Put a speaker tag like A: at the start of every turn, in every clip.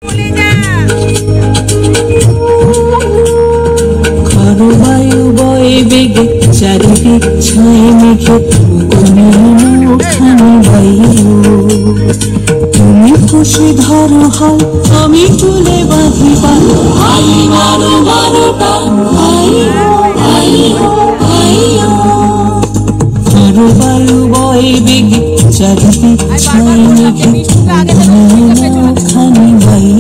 A: ঘন বায়ু বয়ে বেগে চারিদিক ছায় মেঘে ওখানে বায়ু তুমি খুশি ধরো হাল আমি তুলে বাঁধি পাল আই মারো মারোটা ঘন বায়ু বয়ে বেগে চারিদিক ছায় মেঘে ওখানে বায়ু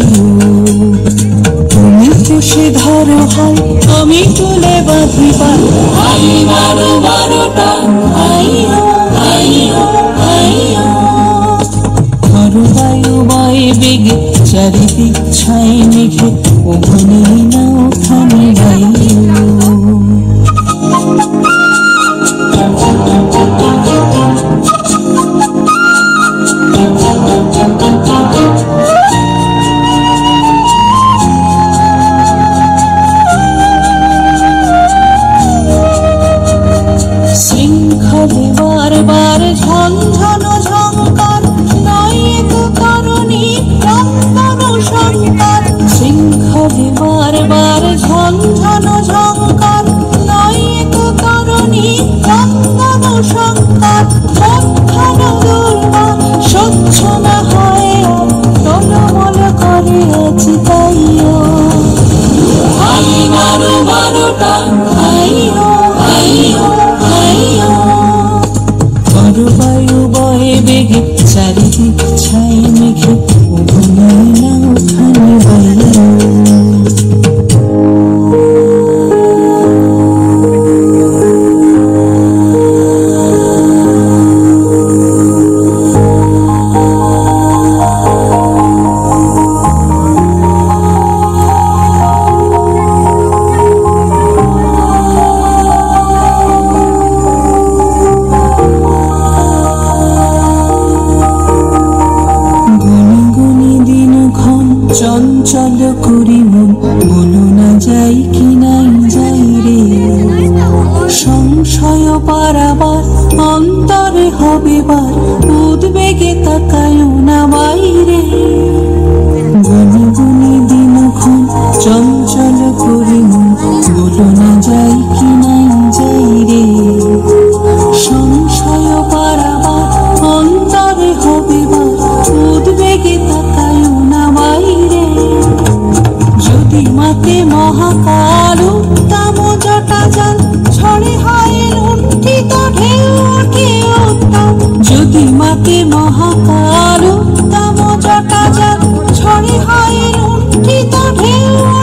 A: তুমি খুশি ধরো হাল আমি তুলে বাঁধি পাল আই মারো মারোটা ঘন বায়ু বয়ে বেগে চারিদিক ছায় মেঘে ওখানে না ওখানে বায়ু শৃঙ্খলে বারবার ঝনঝন ঝঙ্কার নয় তো কারণে ক্রন্দন সংকার শৃঙ্খলে বারবার ঝনঝন ঝঙ্কার নয় তো কারণে ক্রন্দন সংকার মন দুর্বা সহ্য না হয় টলমল করে আছি তাইও আই মারো মারোটা বায়ু বয়ে বেগে চারিদিক ছায় মেঘে ওখানে না ওখানে বায়ু চঞ্চল করি মন বলো না যাই কি নাই যাই রে সংশয় পারাবার অন্তরে হবে বার উদ্বেগে তাকায় না বাইরে গুনি গুনি দিনক্ষণ চঞ্চল করি মন বলো না যাই কি নাই যাই রে সংশয় পারাবার অন্তরে হবে বার উদ্বেগে তাকায় না বাইরে যদি মাতে মহাকাল উত্তম জটা জাল ছড়ে হয় লুণ্ঠিত ঢেউ ওঠে উত্তম যদি মাতে মহাকাল উত্তম জটা জাল ছড়ে হয় লুণ্ঠিত ঢেউ